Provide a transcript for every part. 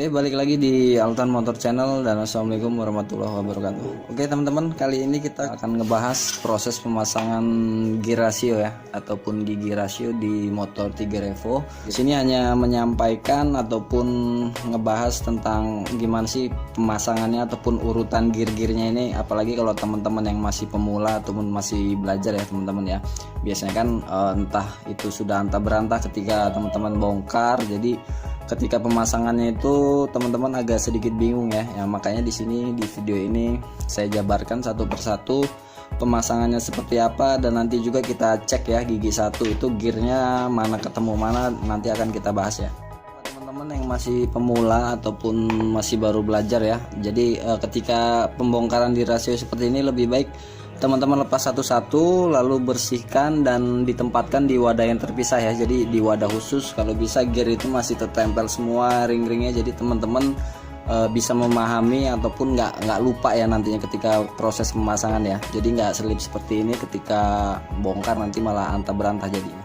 Oke, balik lagi di Altan Motor Channel dan assalamualaikum warahmatullahi wabarakatuh. Oke teman-teman, kali ini kita akan ngebahas proses pemasangan gear ratio ya, ataupun gigi rasio di motor Tiger Evo. Di sini hanya menyampaikan ataupun ngebahas tentang gimana sih pemasangannya ataupun urutan gear-gearnya ini, apalagi kalau teman-teman yang masih pemula ataupun masih belajar ya teman-teman ya. Biasanya kan entah itu sudah antah berantah ketika teman-teman bongkar, jadi ketika pemasangannya itu teman-teman agak sedikit bingung ya. Makanya di sini di video ini saya jabarkan satu persatu pemasangannya seperti apa, dan nanti juga kita cek ya gigi satu itu gearnya mana ketemu mana, nanti akan kita bahas ya. Teman-teman yang masih pemula ataupun masih baru belajar ya, jadi ketika pembongkaran di rasio seperti ini lebih baik teman-teman lepas satu-satu lalu bersihkan dan ditempatkan di wadah yang terpisah ya. Jadi di wadah khusus, kalau bisa gear itu masih tertempel semua ring-ringnya, jadi teman-teman bisa memahami ataupun nggak lupa ya nantinya ketika proses pemasangan ya. Jadi nggak selip seperti ini ketika bongkar nanti malah antah berantah jadinya.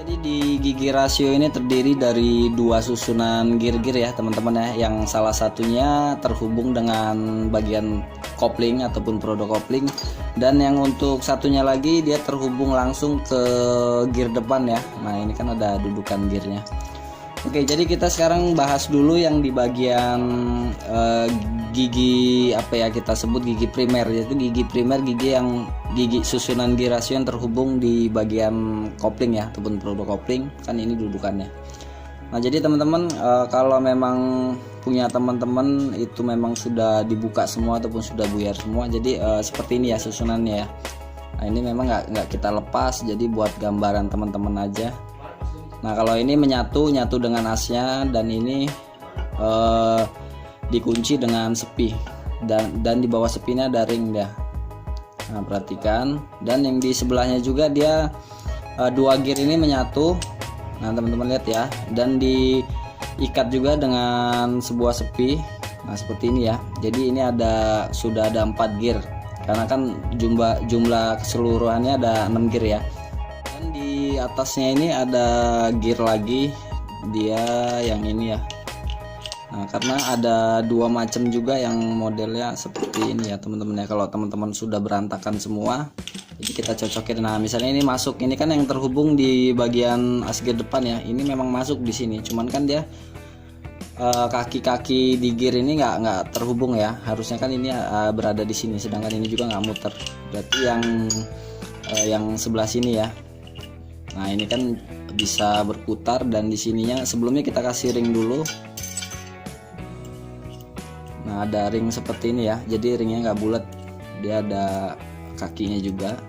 Jadi di gigi rasio ini terdiri dari dua susunan gear-gear ya teman-teman ya, yang salah satunya terhubung dengan bagian kopling ataupun produk kopling, dan yang untuk satunya lagi dia terhubung langsung ke gear depan ya. Nah ini kan ada dudukan gearnya. Oke, jadi kita sekarang bahas dulu yang di bagian gigi apa ya, kita sebut gigi primer, yaitu gigi primer, gigi susunan gear rasio yang terhubung di bagian kopling ya ataupun produk kopling, kan ini dudukannya. Nah jadi teman-teman kalau memang punya teman-teman itu memang sudah dibuka semua ataupun sudah buyar semua, jadi seperti ini ya susunannya ya. Nah ini memang nggak kita lepas, jadi buat gambaran teman-teman aja. Nah kalau ini nyatu dengan asnya, dan ini dikunci dengan sepi, dan di bawah sepinya ada ring dah. Nah perhatikan, dan yang di sebelahnya juga dia dua gear ini menyatu. Nah teman-teman lihat ya, dan diikat juga dengan sebuah sepi. Nah seperti ini ya. Jadi ini sudah ada 4 gear, karena kan jumlah keseluruhannya ada 6 gear ya. Dan di atasnya ini ada gear lagi, dia yang ini ya. Nah karena ada dua macam juga yang modelnya seperti ini ya teman-teman ya. Kalau teman-teman sudah berantakan semua, jadi kita cocokin. Nah misalnya ini masuk, ini kan yang terhubung di bagian as gear depan ya, ini memang masuk di sini, cuman kan dia kaki-kaki di gear ini nggak terhubung ya. Harusnya kan ini berada di sini, sedangkan ini juga nggak muter, berarti yang sebelah sini ya. Nah ini kan bisa berputar, dan di sininya sebelumnya kita kasih ring dulu. Nah ada ring seperti ini ya, jadi ringnya nggak bulat, dia ada kakinya juga.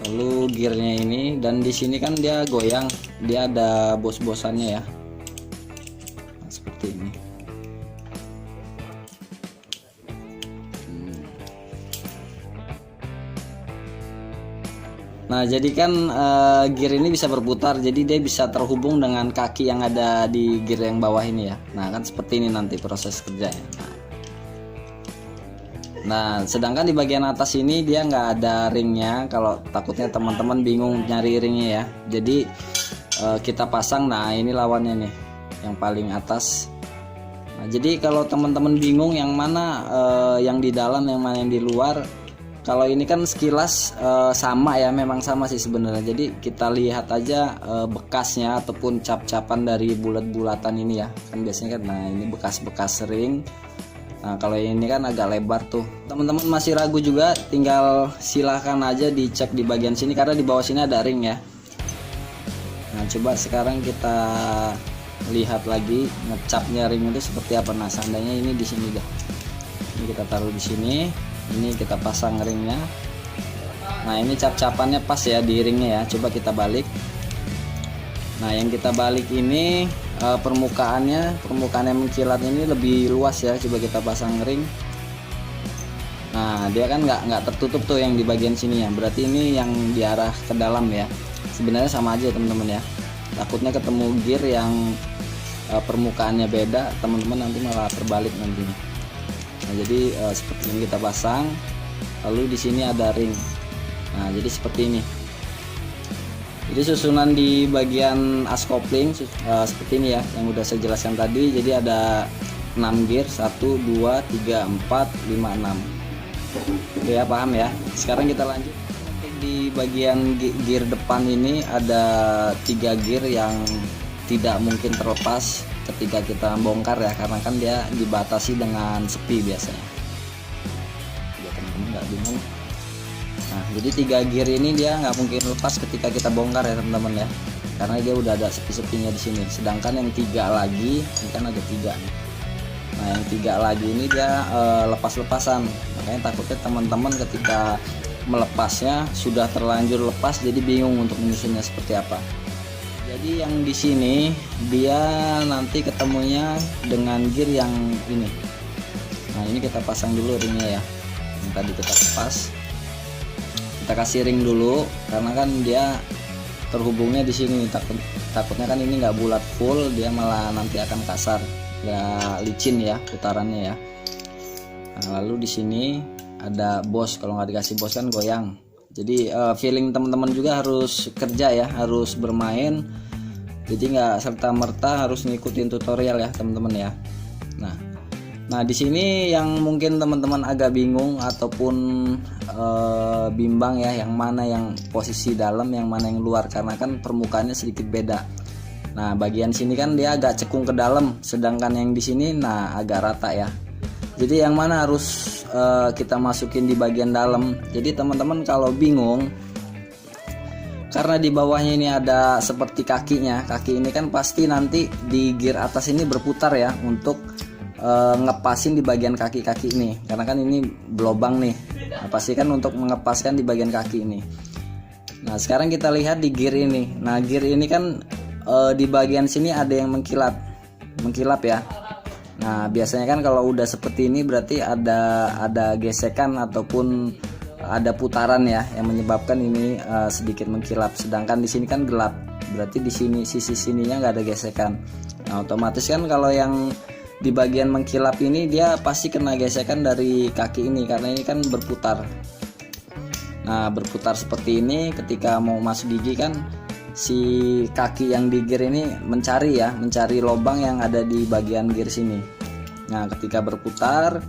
Lalu gearnya ini, dan di sini kan dia goyang, dia ada bos-bosannya ya. Nah, seperti ini. Nah jadi kan gear ini bisa berputar, jadi dia bisa terhubung dengan kaki yang ada di gear yang bawah ini ya. Nah kan seperti ini nanti proses kerjanya. Nah sedangkan di bagian atas ini dia nggak ada ringnya, kalau takutnya teman-teman bingung nyari ringnya ya. Jadi kita pasang, nah ini lawannya nih yang paling atas. Nah jadi kalau teman-teman bingung yang mana yang di dalam, yang mana yang di luar, kalau ini kan sekilas sama ya, memang sama sih sebenarnya. Jadi kita lihat aja bekasnya ataupun cap-capan dari bulat-bulatan ini ya. Kan biasanya kan, nah ini bekas-bekas ring. Nah kalau ini kan agak lebar tuh. Teman-teman masih ragu juga, tinggal silahkan aja dicek di bagian sini, karena di bawah sini ada ring ya. Nah coba sekarang kita lihat lagi ngecapnya ring itu seperti apa. Nah seandainya ini di sini dah, ini kita taruh di sini. Ini kita pasang ringnya. Nah ini cap-capannya pas ya di ringnya ya. Coba kita balik. Nah yang kita balik ini permukaan yang mengkilat ini lebih luas ya. Coba kita pasang ring. Nah dia kan nggak tertutup tuh yang di bagian sini ya. Berarti ini yang diarah ke dalam ya. Sebenarnya sama aja teman-teman ya. Takutnya ketemu gear yang permukaannya beda, teman-teman nanti malah terbalik nantinya. Nah jadi seperti yang kita pasang, lalu di sini ada ring. Nah jadi seperti ini. Jadi susunan di bagian as kopling seperti ini ya, yang udah saya jelaskan tadi. Jadi ada 6 gear, 1 2 3 4 5 6. Oke ya, paham ya. Sekarang kita lanjut. Di bagian gear depan ini ada 3 gear yang tidak mungkin terlepas ketika kita bongkar ya, karena kan dia dibatasi dengan sepi biasanya. Ya teman-teman nggak bingung. Nah, jadi 3 gear ini dia nggak mungkin lepas ketika kita bongkar ya teman-teman ya, karena dia udah ada sepi-sepinya di sini. Sedangkan yang 3 lagi, ini kan ada 3 nih. Nah, yang 3 lagi ini dia lepas-lepasan. Makanya takutnya teman-teman ketika melepasnya sudah terlanjur lepas, jadi bingung untuk menyusunnya seperti apa. Jadi yang di sini dia nanti ketemunya dengan gear yang ini. Nah, ini kita pasang dulu ringnya ya. Yang tadi kita lepas. Kita kasih ring dulu karena kan dia terhubungnya di sini. Takutnya kan ini nggak bulat full, dia malah nanti akan kasar, ya licin ya putarannya ya. Nah, lalu di sini ada bos, kalau nggak dikasih bos kan goyang. Jadi feeling teman-teman juga harus kerja ya, harus bermain. Jadi nggak serta-merta harus ngikutin tutorial ya teman-teman ya. Nah di sini yang mungkin teman-teman agak bingung ataupun bimbang ya, yang mana yang posisi dalam, yang mana yang luar, karena kan permukaannya sedikit beda. Nah bagian sini kan dia agak cekung ke dalam, sedangkan yang di sini nah agak rata ya. Jadi yang mana harus kita masukin di bagian dalam. Jadi teman-teman kalau bingung, karena di bawahnya ini ada seperti kakinya, kaki ini kan pasti nanti di gear atas ini berputar ya untuk ngepasin di bagian kaki-kaki ini, karena kan ini berlubang nih. Nah, pasti kan untuk mengepaskan di bagian kaki ini. Nah sekarang kita lihat di gear ini. Nah gear ini kan di bagian sini ada yang mengkilap ya. Nah biasanya kan kalau udah seperti ini berarti ada gesekan ataupun ada putaran ya, yang menyebabkan ini sedikit mengkilap. Sedangkan di sini kan gelap, berarti di sini sisi sininya nggak ada gesekan. Nah otomatis kan kalau yang di bagian mengkilap ini dia pasti kena gesekan dari kaki ini, karena ini kan berputar. Nah berputar seperti ini, ketika mau masuk gigi kan si kaki yang di gear ini mencari lubang yang ada di bagian gear sini. Nah ketika berputar,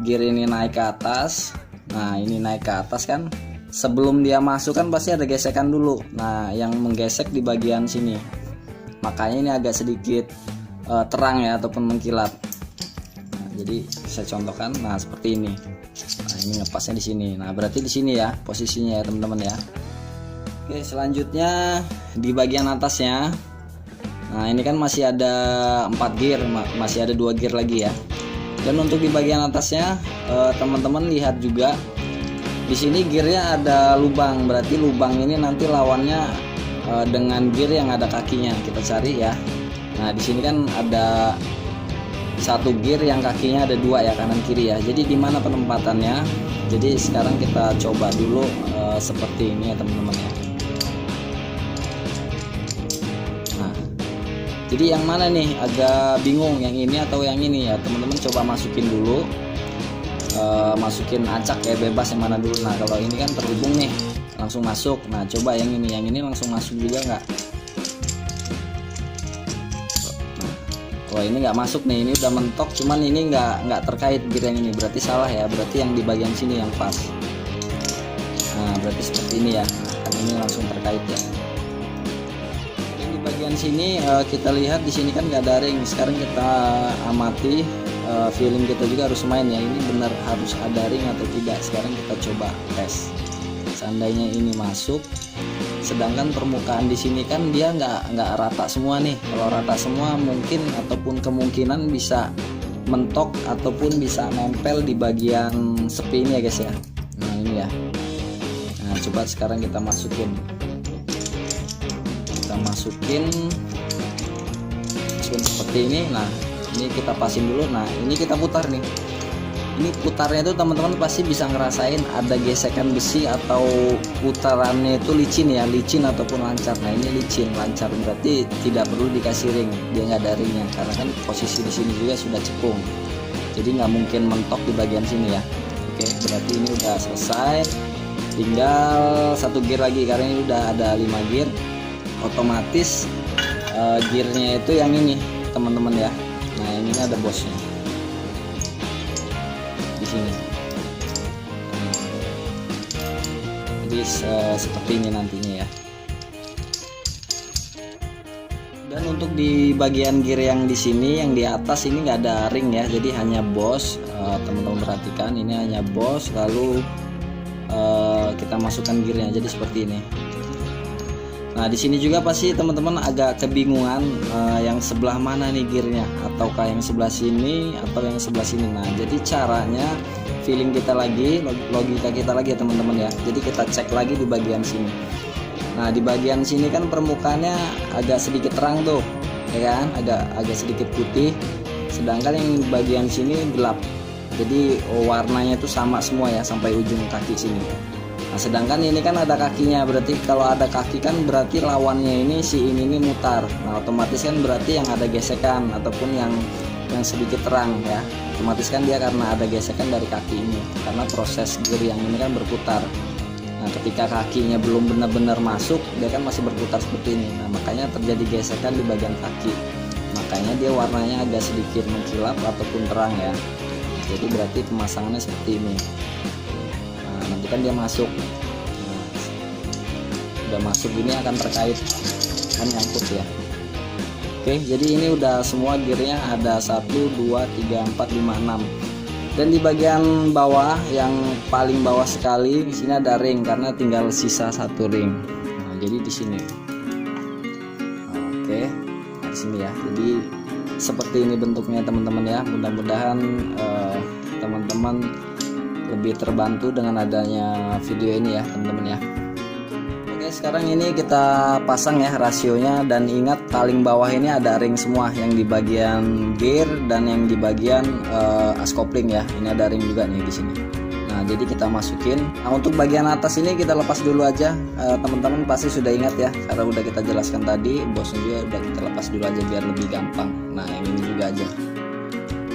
gear ini naik ke atas. Nah ini naik ke atas kan, sebelum dia masuk kan pasti ada gesekan dulu. Nah yang menggesek di bagian sini, makanya ini agak sedikit terang ya ataupun mengkilap. Nah, jadi saya contohkan, nah seperti ini. Nah ini ngepasnya di sini. Nah berarti di sini ya posisinya ya teman-teman ya. Oke, selanjutnya di bagian atasnya. Nah ini kan masih ada 4 gear, masih ada 2 gear lagi ya. Dan untuk di bagian atasnya teman-teman lihat juga di sini gearnya ada lubang, berarti lubang ini nanti lawannya dengan gear yang ada kakinya. Kita cari ya. Nah di sini kan ada 1 gear yang kakinya ada 2 ya, kanan kiri ya. Jadi di mana penempatannya? Jadi sekarang kita coba dulu seperti ini ya teman-teman ya. Nah jadi yang mana nih, agak bingung yang ini atau yang ini ya teman-teman, coba masukin dulu, masukin acak ya, bebas yang mana dulu. Nah kalau ini kan terhubung nih langsung masuk. Nah coba yang ini langsung masuk juga nggak? Wah ini nggak masuk nih, ini udah mentok, cuman ini nggak terkait gear yang ini, berarti salah ya, berarti yang di bagian sini yang pas. Nah berarti seperti ini ya, kan ini langsung terkait ya. Di bagian sini kita lihat di sini kan nggak ada ring. Sekarang kita amati, feeling kita juga harus main ya, ini benar harus ada ring atau tidak. Sekarang kita coba tes. Seandainya ini masuk, sedangkan permukaan di sini kan dia nggak rata semua nih. Kalau rata semua mungkin ataupun kemungkinan bisa mentok ataupun bisa nempel di bagian sepi ini ya guys ya. Nah ini ya. Nah coba sekarang kita masukin seperti ini. Nah ini kita pasin dulu. Nah ini kita putar nih. Ini putarnya itu teman-teman pasti bisa ngerasain ada gesekan besi atau putarannya itu licin ya, licin ataupun lancar. Nah ini licin, lancar, berarti tidak perlu dikasih ring, dia nggak ada ringnya karena kan posisi di sini juga sudah cekung, jadi nggak mungkin mentok di bagian sini ya. Oke, berarti ini udah selesai, tinggal 1 gear lagi karena ini udah ada 5 gear. otomatis gearnya itu yang ini teman-teman ya. Nah ini ada bosnya di sini. Jadi seperti ini nantinya ya. Dan untuk di bagian gear yang di sini, yang di atas ini nggak ada ring ya, jadi hanya bos. Teman-teman perhatikan, ini hanya bos, lalu kita masukkan gearnya, jadi seperti ini. Nah di sini juga pasti teman-teman agak kebingungan yang sebelah mana nih gearnya, ataukah yang sebelah sini atau yang sebelah sini. Nah jadi caranya feeling kita lagi, logika kita lagi ya teman-teman ya. Jadi kita cek lagi di bagian sini. Nah di bagian sini kan permukaannya agak sedikit terang tuh, ya kan, agak sedikit putih, sedangkan yang di bagian sini gelap. Jadi warnanya itu sama semua ya sampai ujung kaki sini. Nah sedangkan ini kan ada kakinya, berarti kalau ada kaki kan berarti lawannya ini si ini mutar. Nah otomatis kan berarti yang ada gesekan ataupun yang sedikit terang ya, otomatis kan dia karena ada gesekan dari kaki ini, karena proses gear yang ini kan berputar. Nah ketika kakinya belum benar-benar masuk, dia kan masih berputar seperti ini. Nah makanya terjadi gesekan di bagian kaki, makanya dia warnanya agak sedikit mengkilap ataupun terang ya. Jadi berarti pemasangannya seperti ini. Nah nanti kan dia masuk, nah, udah masuk gini akan terkait, kan nyangkut ya. Oke, jadi ini udah semua gearnya ada 1, 2, 3, 4, 5, 6. Dan di bagian bawah yang paling bawah sekali di sini ada ring karena tinggal sisa 1 ring. Nah, jadi di sini. Oke, nah, di sini ya. Jadi seperti ini bentuknya teman-teman ya. Mudah-mudahan teman-teman lebih terbantu dengan adanya video ini ya, teman-teman ya. Oke, sekarang ini kita pasang ya rasionya, dan ingat paling bawah ini ada ring semua yang di bagian gear dan yang di bagian as kopling ya. Ini ada ring juga nih di sini. Nah, jadi kita masukin. Nah, untuk bagian atas ini kita lepas dulu aja. Teman-teman pasti sudah ingat ya, karena udah kita jelaskan tadi, bosnya juga udah kita lepas dulu aja biar lebih gampang. Nah, yang ini juga aja.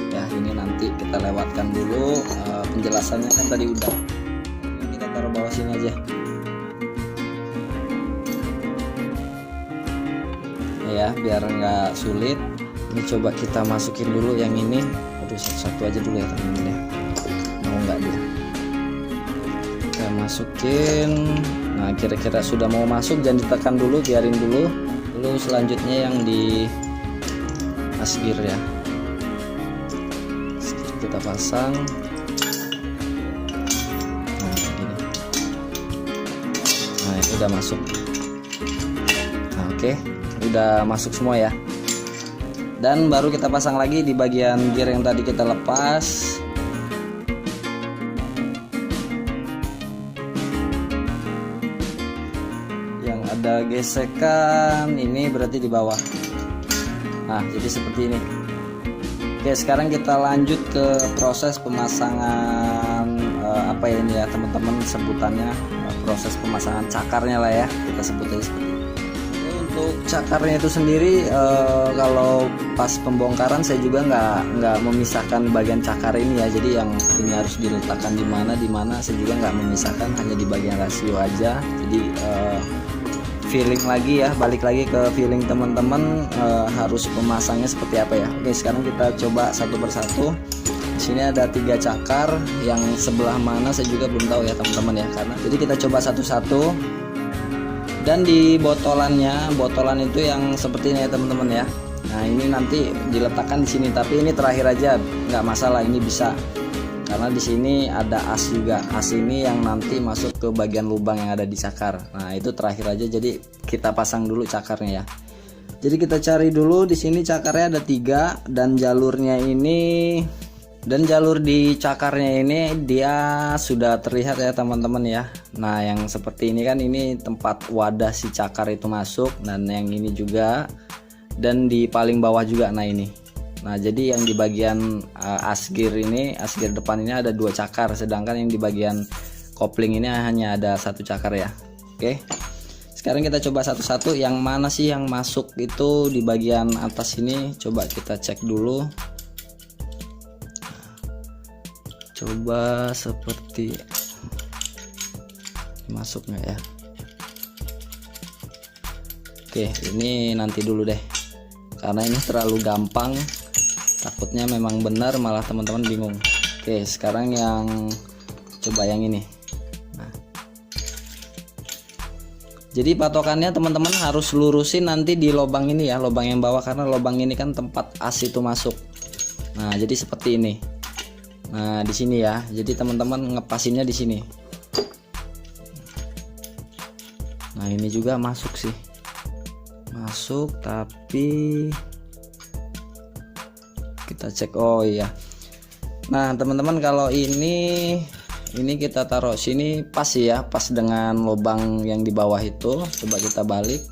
Ya, ini nanti kita lewatkan dulu penjelasannya kan tadi udah. Ini kita taruh bawah sini aja. Ya biar nggak sulit. Ini coba kita masukin dulu yang ini. Aduh, satu-satu aja dulu ya teman-teman ya, mau nggak dia. Kita masukin. Nah kira-kira sudah mau masuk, jangan ditekan dulu, biarin dulu. Lalu selanjutnya yang di as gear ya, kita pasang. Nah ini, nah ini udah masuk. Nah, oke, udah masuk semua ya. Dan baru kita pasang lagi di bagian gear yang tadi kita lepas. Yang ada gesekan ini berarti di bawah. Nah jadi seperti ini. Oke, sekarang kita lanjut ke proses pemasangan apa ya ini ya teman-teman sebutannya, proses pemasangan cakarnya lah ya, kita sebutnya seperti ini. Untuk cakarnya itu sendiri kalau pas pembongkaran saya juga nggak memisahkan bagian cakar ini ya, jadi yang ini harus diletakkan di mana saya juga nggak memisahkan, hanya di bagian rasio aja. Jadi feeling lagi ya, balik lagi ke feeling teman-teman harus pemasangnya seperti apa ya. Oke, sekarang kita coba satu persatu. Di sini ada 3 cakar, yang sebelah mana saya juga belum tahu ya teman-teman ya, karena jadi kita coba satu-satu. Dan di botolan itu yang seperti ini ya teman-teman ya. Nah ini nanti diletakkan di sini, tapi ini terakhir aja, nggak masalah, ini bisa karena di sini ada as juga. As ini yang nanti masuk ke bagian lubang yang ada di cakar. Nah itu terakhir aja, jadi kita pasang dulu cakarnya ya. Jadi kita cari dulu di sini cakarnya ada 3, dan jalurnya ini, dan jalur di cakarnya ini dia sudah terlihat ya teman-teman ya. Nah yang seperti ini kan ini tempat wadah si cakar itu masuk, dan yang ini juga, dan di paling bawah juga. Nah ini, nah jadi yang di bagian as gear ini, as gear depan ini ada 2 cakar, sedangkan yang di bagian kopling ini hanya ada 1 cakar ya. Oke, sekarang kita coba satu-satu yang mana sih yang masuk itu di bagian atas ini. Coba kita cek dulu. Coba seperti masuk nggak ya. Oke, ini nanti dulu deh, karena ini terlalu gampang, takutnya memang benar malah teman-teman bingung. Oke, sekarang yang coba yang ini. Nah, jadi patokannya teman-teman harus lurusin nanti di lubang ini ya, lubang yang bawah, karena lubang ini kan tempat as itu masuk. Nah, jadi seperti ini. Nah, di sini ya. Jadi teman-teman ngepasinnya di sini. Nah, ini juga masuk sih. Masuk, tapi kita cek. Oh iya. Nah, teman-teman, kalau ini kita taruh sini pas sih ya, pas dengan lubang yang di bawah itu. Coba kita balik.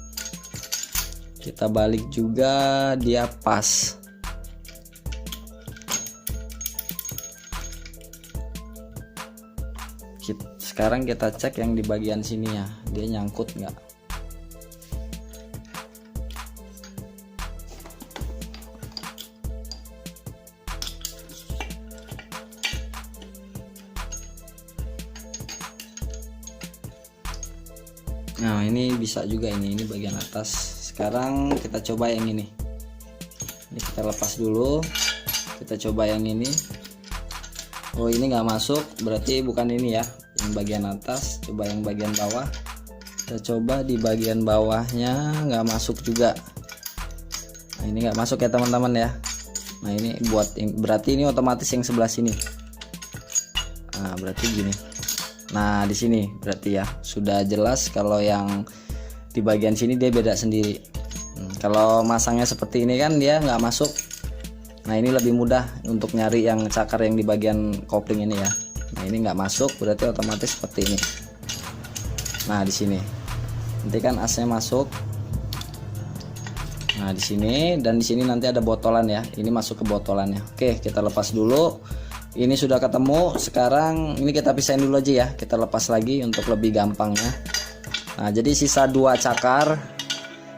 Kita balik juga, dia pas. Sekarang kita cek yang di bagian sini ya, dia nyangkut nggak. Nah, ini bisa juga, ini bagian atas. Sekarang kita coba yang ini kita lepas dulu, kita coba yang ini. Oh, ini nggak masuk, berarti bukan ini ya, yang bagian atas. Coba yang bagian bawah, kita coba di bagian bawahnya, nggak masuk juga. Nah, ini nggak masuk ya teman-teman ya. Nah, ini berarti ini otomatis yang sebelah sini. Nah, berarti gini. Nah, di sini berarti ya sudah jelas kalau yang di bagian sini dia beda sendiri. Kalau masangnya seperti ini kan dia nggak masuk. Nah, ini lebih mudah untuk nyari yang cakar yang di bagian kopling ini ya. Nah, ini nggak masuk, berarti otomatis seperti ini. Nah, di sini nanti kan asnya masuk. Nah, di sini, dan di sini nanti ada botolan ya. Ini masuk ke botolannya. Oke, kita lepas dulu. Ini sudah ketemu. Sekarang ini kita pisahin dulu aja ya. Kita lepas lagi untuk lebih gampangnya. Nah, jadi sisa 2 cakar.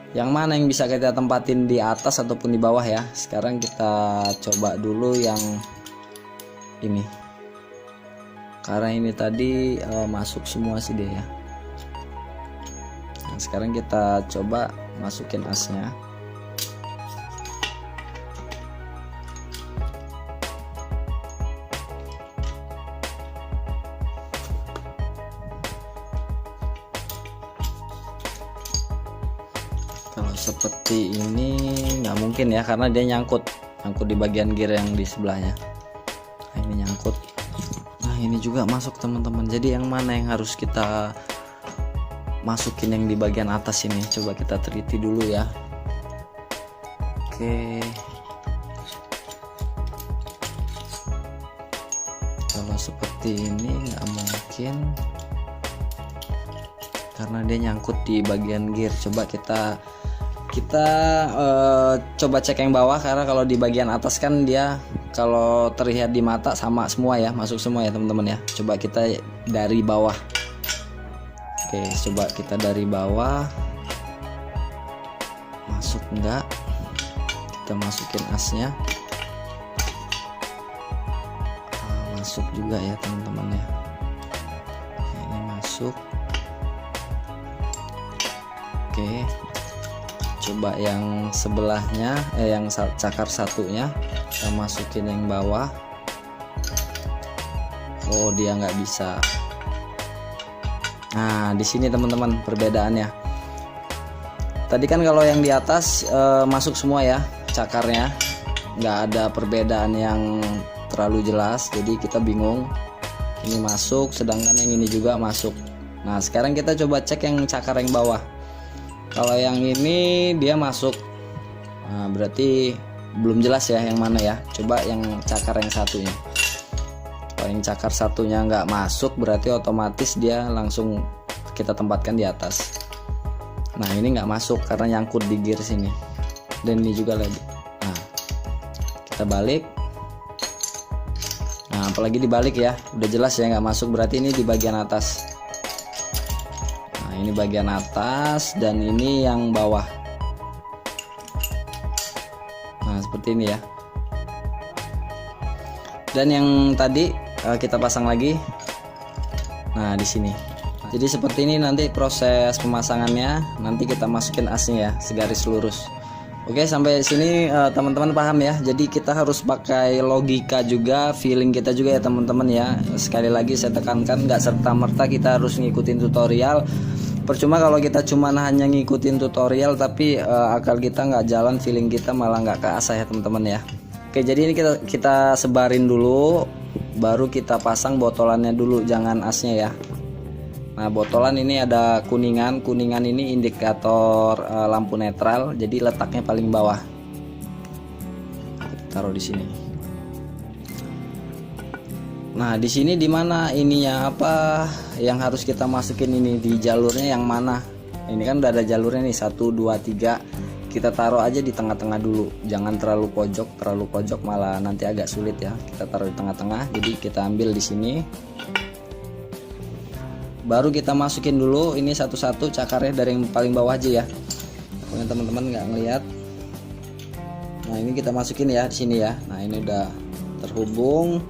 Yang mana yang bisa kita tempatin di atas ataupun di bawah ya. Sekarang kita coba dulu yang ini, karena ini tadi masuk semua sih dia ya. Nah, sekarang kita coba masukin asnya. Kalau seperti ini nggak mungkin ya, karena dia nyangkut di bagian gear yang di sebelahnya. Nah, ini nyangkut. Nah, ini juga masuk teman-teman. Jadi yang mana yang harus kita masukin yang di bagian atas ini? Coba kita teliti dulu ya. Oke. Kalau seperti ini nggak mungkin, karena dia nyangkut di bagian gear. Coba kita coba cek yang bawah, karena kalau di bagian atas kan dia kalau terlihat di mata sama semua ya, masuk semua ya teman-teman ya. Coba kita dari bawah. Oke, coba kita dari bawah, masuk enggak? Kita masukin asnya. Masuk juga ya teman-teman ya. Ini masuk. Oke, coba yang sebelahnya, yang cakar satunya kita masukin yang bawah. Oh, dia nggak bisa. Nah, di sini teman-teman perbedaannya. Tadi kan kalau yang di atas masuk semua ya cakarnya, nggak ada perbedaan yang terlalu jelas, jadi kita bingung. Ini masuk, sedangkan yang ini juga masuk. Nah, sekarang kita coba cek yang cakar yang bawah. Kalau yang ini dia masuk. Nah, berarti belum jelas ya yang mana ya. Coba yang cakar yang satunya. Kalau yang cakar satunya nggak masuk, berarti otomatis dia langsung kita tempatkan di atas. Nah, ini nggak masuk karena nyangkut di gear sini. Dan ini juga lagi. Nah, kita balik. Nah, apalagi dibalik ya, udah jelas ya nggak masuk, berarti ini di bagian atas. Ini bagian atas dan ini yang bawah. Nah, seperti ini ya. Dan yang tadi kita pasang lagi. Nah, di sini. Jadi seperti ini nanti proses pemasangannya, nanti kita masukin asnya ya, segaris lurus. Oke, sampai sini teman-teman paham ya. Jadi kita harus pakai logika juga, feeling kita juga ya teman-teman ya. Sekali lagi saya tekankan, nggak serta-merta kita harus ngikutin tutorial. Percuma kalau kita cuma hanya ngikutin tutorial tapi akal kita nggak jalan, feeling kita malah nggak keasah ya teman-teman ya. Oke, jadi ini kita sebarin dulu, baru kita pasang botolannya dulu, jangan asnya ya. Nah, botolan ini ada kuningan ini indikator lampu netral, jadi letaknya paling bawah. Kita taruh di sini. Nah, di sini di mana ininya, apa yang harus kita masukin ini, di jalurnya yang mana? Ini kan udah ada jalurnya nih, 1 2 3. Kita taruh aja di tengah-tengah dulu, jangan terlalu pojok malah nanti agak sulit ya. Kita taruh di tengah-tengah, jadi kita ambil di sini. Baru kita masukin dulu ini satu-satu cakarnya dari yang paling bawah aja ya. Pokoknya teman-teman nggak ngelihat. Nah, ini kita masukin ya di sini ya. Nah, ini udah terhubung.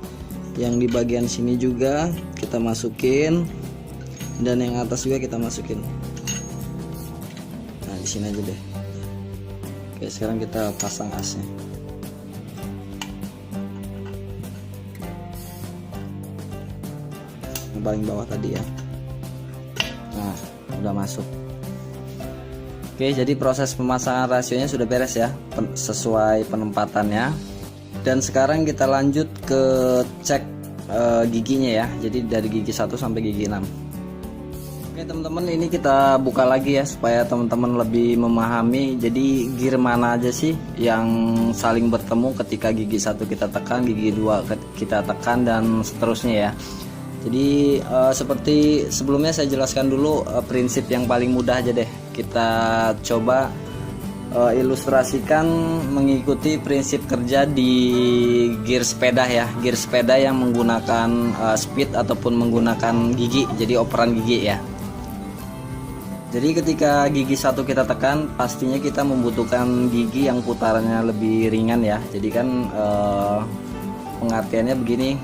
Yang di bagian sini juga kita masukin, dan yang atas juga kita masukin. Nah, di sini aja deh. Oke, sekarang kita pasang asnya. Yang paling bawah tadi ya. Nah, udah masuk. Oke, jadi proses pemasangan rasionya sudah beres ya, sesuai penempatannya. Dan sekarang kita lanjut ke cek giginya ya. Jadi dari gigi 1 sampai gigi 6. Oke teman-teman, ini kita buka lagi ya supaya teman-teman lebih memahami. Jadi gear mana aja sih yang saling bertemu ketika gigi 1 kita tekan, gigi 2 kita tekan, dan seterusnya ya. Jadi seperti sebelumnya saya jelaskan dulu prinsip yang paling mudah aja deh. Kita coba ilustrasikan mengikuti prinsip kerja di gear sepeda ya. Gear sepeda yang menggunakan speed ataupun menggunakan gigi, jadi operan gigi ya. Jadi ketika gigi 1 kita tekan, pastinya kita membutuhkan gigi yang putarannya lebih ringan ya. Jadi kan pengertiannya begini,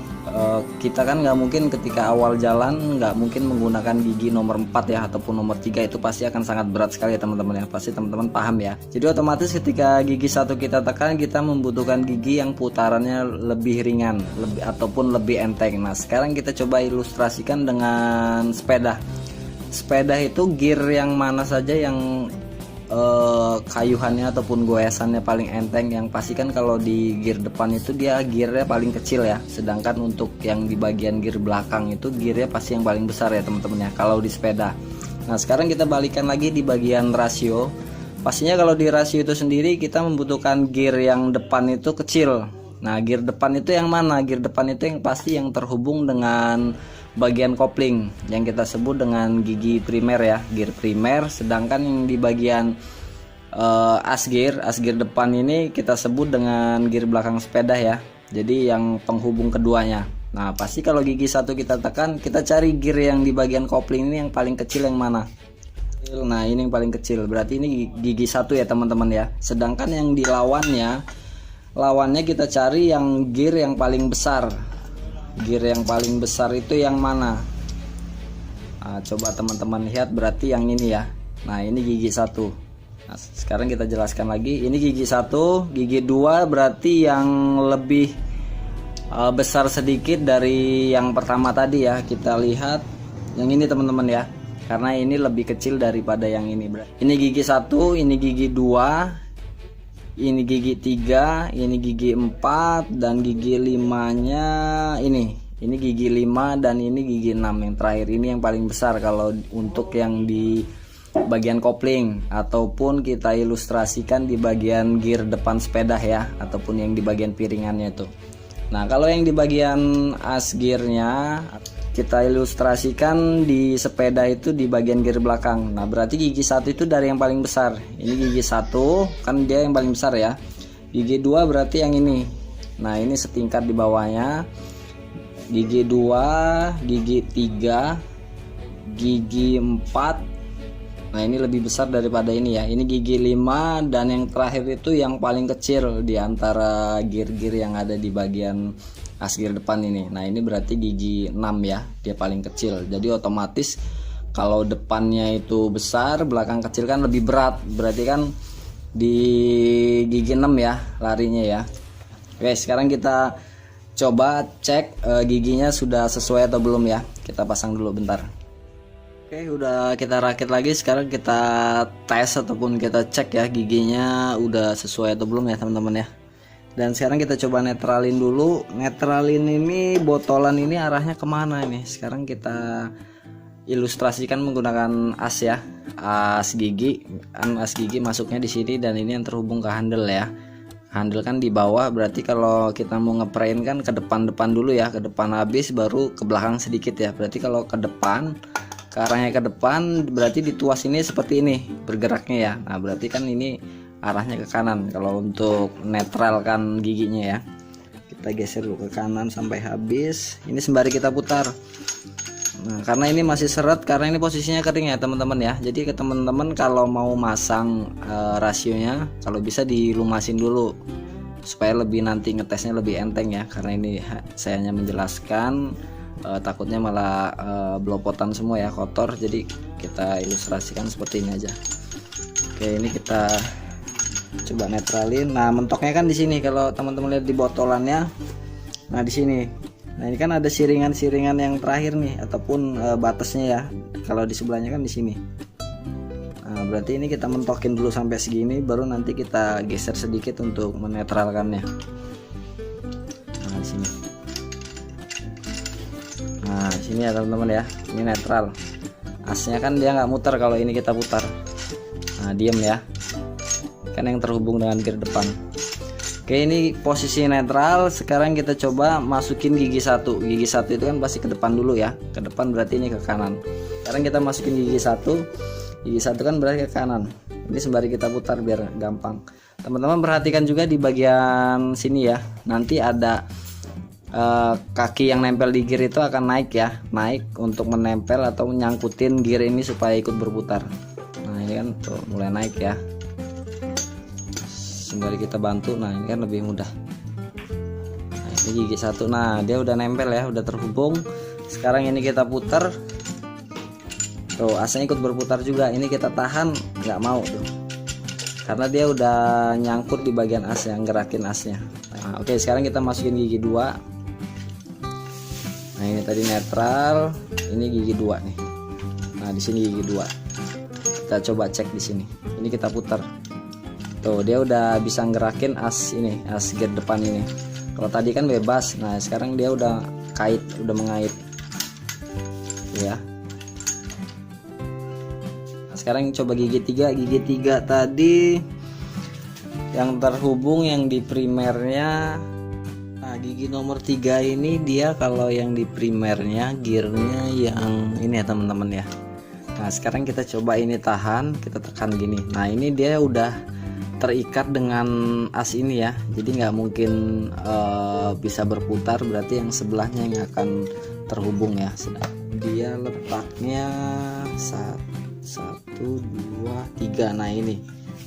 kita kan nggak mungkin ketika awal jalan nggak mungkin menggunakan gigi nomor 4 ya ataupun nomor 3, itu pasti akan sangat berat sekali ya teman-teman ya. Pasti teman-teman paham ya. Jadi otomatis ketika gigi 1 kita tekan, kita membutuhkan gigi yang putarannya lebih ringan, ataupun lebih enteng. Nah, sekarang kita coba ilustrasikan dengan sepeda. Sepeda itu gear yang mana saja yang kayuhannya ataupun goesannya paling enteng. Yang pasti kan kalau di gear depan itu dia gearnya paling kecil ya, sedangkan untuk yang di bagian gear belakang itu gearnya pasti yang paling besar ya teman-teman ya kalau di sepeda. Nah, sekarang kita balikan lagi di bagian rasio. Pastinya kalau di rasio itu sendiri kita membutuhkan gear yang depan itu kecil. Nah, gear depan itu yang mana? Gear depan itu yang pasti yang terhubung dengan bagian kopling yang kita sebut dengan gigi primer ya, gear primer. Sedangkan yang di bagian as gear depan ini kita sebut dengan gear belakang sepeda ya, jadi yang penghubung keduanya. Nah, pasti kalau gigi 1 kita tekan, kita cari gear yang di bagian kopling ini yang paling kecil yang mana. Nah, ini yang paling kecil, berarti ini gigi 1 ya teman-teman ya. Sedangkan yang di lawannya kita cari yang gear yang paling besar. Gear yang paling besar itu yang mana? Nah, coba teman-teman lihat, berarti yang ini ya. Nah, ini gigi 1. Nah, sekarang kita jelaskan lagi. Ini gigi 1, gigi 2 berarti yang lebih besar sedikit dari yang pertama tadi ya. Kita lihat yang ini teman-teman ya, karena ini lebih kecil daripada yang ini. Ini gigi 1, ini gigi 2, ini gigi 3, ini gigi 4, dan gigi 5-nya ini gigi 5, dan ini gigi 6. Yang terakhir ini yang paling besar kalau untuk yang di bagian kopling, ataupun kita ilustrasikan di bagian gear depan sepeda ya, ataupun yang di bagian piringannya itu. Nah, kalau yang di bagian as gearnya kita ilustrasikan di sepeda itu di bagian gear belakang. Nah, berarti gigi 1 itu dari yang paling besar. Ini gigi 1 kan dia yang paling besar ya. Gigi 2 berarti yang ini. Nah, ini setingkat di bawahnya. Gigi 2, gigi 3, gigi 4. Nah, ini lebih besar daripada ini ya. Ini gigi 5, dan yang terakhir itu yang paling kecil di antara gear-gear yang ada di bagian as gear depan ini. Nah, ini berarti gigi 6 ya, dia paling kecil. Jadi otomatis Kalau depannya itu besar, belakang kecil kan lebih berat. Berarti kan di gigi 6 ya larinya ya. Oke, sekarang kita coba cek giginya sudah sesuai atau belum ya. Kita pasang dulu bentar. Oke, udah kita rakit lagi. Sekarang kita tes ataupun kita cek ya giginya udah sesuai atau belum ya teman-teman ya. Dan sekarang kita coba netralin dulu. Netralin ini botolan ini arahnya kemana ini? Sekarang kita ilustrasikan menggunakan as ya, as gigi. As gigi masuknya di sini dan ini yang terhubung ke handle ya. Handle kan di bawah, berarti kalau kita mau ngeprain kan ke depan dulu ya, ke depan habis baru ke belakang sedikit ya. Berarti kalau ke depan, ke arahnya ke depan, berarti di tuas ini seperti ini bergeraknya ya. Nah berarti kan ini arahnya ke kanan kalau untuk netralkan giginya ya. Kita geser dulu ke kanan sampai habis. Ini sembari kita putar. Nah karena ini masih seret, karena ini posisinya kering ya teman-teman ya. Jadi ke teman-teman kalau mau masang rasionya, kalau bisa dilumasin dulu supaya lebih nanti ngetesnya lebih enteng ya. Karena ini saya hanya menjelaskan, takutnya malah blopotan semua ya, kotor. Jadi kita ilustrasikan seperti ini aja. Oke, ini kita coba netralin. Nah mentoknya kan di sini kalau teman-teman lihat di botolannya. Nah di sini. Nah ini kan ada siringan-siringan yang terakhir nih ataupun batasnya ya. Kalau di sebelahnya kan di sini. Nah berarti ini kita mentokin dulu sampai segini, baru nanti kita geser sedikit untuk menetralkannya. Nah di sini. Nah di sini ya teman-teman ya. Ini netral. Asnya kan dia nggak muter kalau ini kita putar. Nah diem ya. Kan yang terhubung dengan gear depan. Oke, ini posisi netral. Sekarang kita coba masukin gigi 1. Gigi 1 itu kan pasti ke depan dulu ya. Ke depan berarti ini ke kanan. Sekarang kita masukin gigi 1. Gigi 1 kan berarti ke kanan. Ini sembari kita putar biar gampang. Teman-teman perhatikan juga di bagian sini ya. Nanti ada kaki yang nempel di gear itu akan naik ya. Naik untuk menempel atau menyangkutin gear ini supaya ikut berputar. Nah ini kan tuh mulai naik ya. Sembari kita bantu, nah ini kan lebih mudah. Nah, ini gigi 1, nah dia udah nempel ya, udah terhubung. Sekarang ini kita putar, tuh asnya ikut berputar juga. Ini kita tahan, nggak mau tuh, karena dia udah nyangkut di bagian as yang gerakin asnya. Nah, oke, sekarang kita masukin gigi 2. Nah ini tadi netral, ini gigi 2 nih. Nah di sini gigi 2. Kita coba cek di sini. Ini kita putar. Tuh dia udah bisa ngerakin as ini, as gear depan ini. Kalau tadi kan bebas, nah sekarang dia udah kait, udah mengait ya. Nah, sekarang coba gigi 3. Gigi 3 tadi yang terhubung yang di primernya. Nah gigi nomor 3 ini dia kalau yang di primernya gearnya yang ini ya teman-teman ya. Nah sekarang kita coba ini tahan, kita tekan gini. Nah ini dia udah terikat dengan as ini ya, jadi nggak mungkin bisa berputar, berarti yang sebelahnya yang akan terhubung ya. Dia letaknya 1, 2, 3. Nah ini,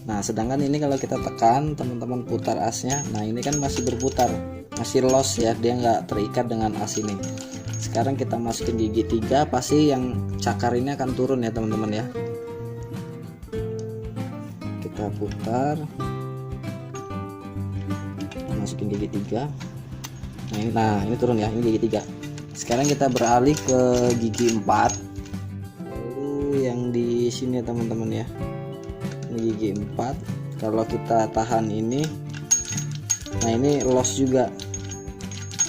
nah sedangkan ini kalau kita tekan teman-teman putar asnya, nah ini kan masih berputar, masih loss ya, dia nggak terikat dengan as ini. Sekarang kita masukin gigi 3, pasti yang cakar ini akan turun ya teman-teman ya. Kita putar, masukin gigi 3. Nah ini turun ya, ini gigi 3. Sekarang kita beralih ke gigi 4. Lalu yang di sini ya teman-teman ya, ini gigi 4. Kalau kita tahan ini, nah ini loss juga,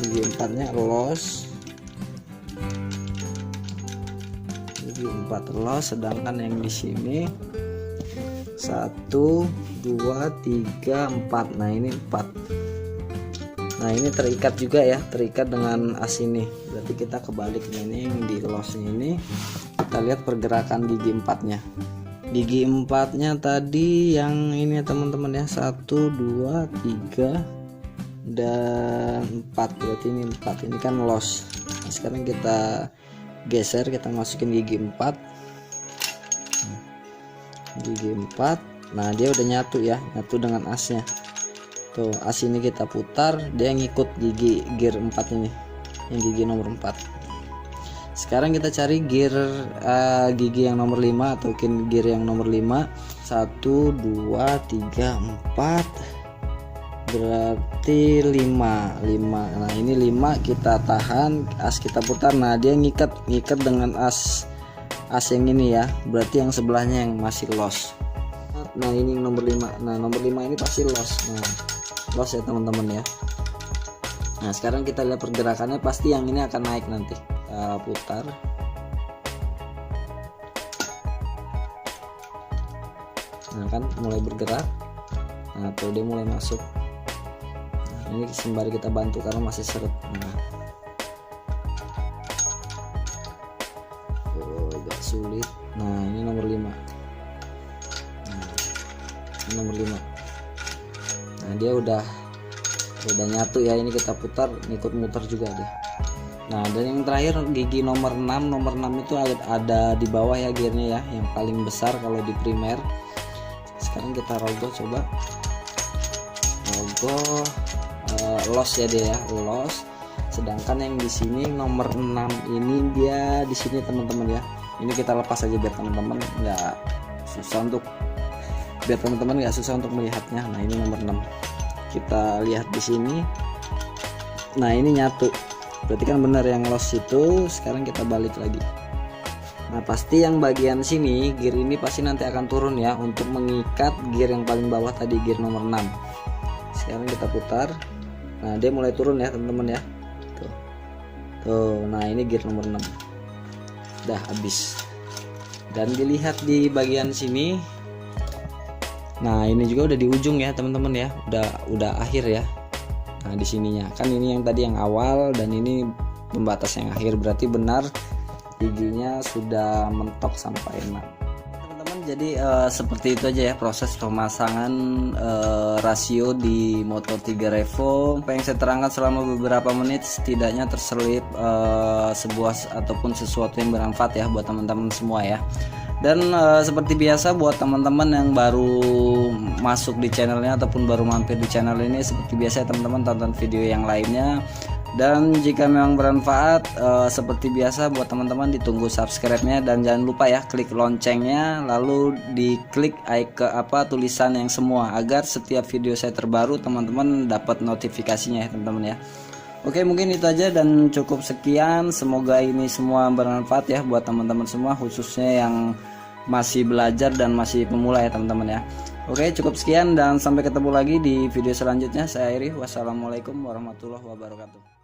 gigi 4 nya loss, gigi 4 loss. Sedangkan yang di sini 1, 2, 3, 4. Nah ini 4. Nah ini terikat juga ya, terikat dengan as ini. Berarti kita kebalik ini, yang di lossnya ini kita lihat pergerakan gigi 4 nya. Gigi 4 nya tadi yang ini ya teman-teman ya, 1, 2, 3 dan 4. Berarti ini 4, ini kan loss. Nah, sekarang kita geser, kita masukin gigi 4. Gigi 4. Nah dia udah nyatu ya, nyatu dengan asnya. Tuh as ini kita putar, dia ngikut gigi gear 4 ini, yang gigi nomor 4. Sekarang kita cari gear gigi yang nomor 5 atau gear yang nomor 5. 1 2 3 4 berarti 5. Nah ini 5 kita tahan, as kita putar. Nah dia ngikat dengan as yang ini ya, berarti yang sebelahnya yang masih loss. Nah ini nomor 5. Nah nomor 5 ini pasti loss. Nah loss ya teman-teman ya. Nah sekarang kita lihat pergerakannya, pasti yang ini akan naik nanti. Kita putar. Nah kan mulai bergerak. Nah tuh dia mulai masuk. Nah, ini sembari kita bantu karena masih seret. Nah agak sulit. Nah ini nomor 5. Nah ini nomor 5. Nah dia udah nyatu ya. Ini kita putar, ikut muter juga dia. Nah dan yang terakhir gigi nomor 6. Nomor 6 itu ada di bawah ya gearnya ya, yang paling besar kalau di primer. Sekarang kita rogoh, coba rogoh, loss ya dia ya, loss. Sedangkan yang di sini nomor 6 ini dia di sini teman-teman ya. Ini kita lepas aja biar teman-teman nggak susah untuk melihatnya. Nah ini nomor 6 kita lihat di sini. Nah ini nyatu, berarti kan benar yang loss itu. Sekarang kita balik lagi. Nah pasti yang bagian sini gear ini pasti nanti akan turun ya, untuk mengikat gear yang paling bawah tadi, gear nomor 6. Sekarang kita putar. Nah dia mulai turun ya teman-teman ya. Tuh, nah ini gear nomor 6 udah habis. Dan dilihat di bagian sini. Nah ini juga udah di ujung ya teman-teman ya, udah akhir ya. Nah di sininya kan ini yang tadi yang awal, dan ini pembatas yang akhir, berarti benar giginya sudah mentok sampai 6 teman-teman. Jadi seperti itu aja ya proses pemasangan rasio di motor 3 Revo. Apa yang saya terangkan selama beberapa menit setidaknya terselip sebuah ataupun sesuatu yang bermanfaat ya buat teman-teman semua ya. Dan seperti biasa buat teman-teman yang baru masuk di channelnya ataupun baru mampir di channel ini, seperti biasa teman-teman tonton video yang lainnya. Dan jika memang bermanfaat, seperti biasa buat teman-teman ditunggu subscribe-nya, dan jangan lupa ya klik loncengnya, lalu diklik tulisan yang semua, agar setiap video saya terbaru teman-teman dapat notifikasinya ya teman-teman ya. Oke, mungkin itu aja dan cukup sekian. Semoga ini semua bermanfaat ya buat teman-teman semua, khususnya yang masih belajar dan masih pemula ya teman-teman ya. Oke, cukup sekian dan sampai ketemu lagi di video selanjutnya. Saya Iri, wassalamualaikum warahmatullahi wabarakatuh.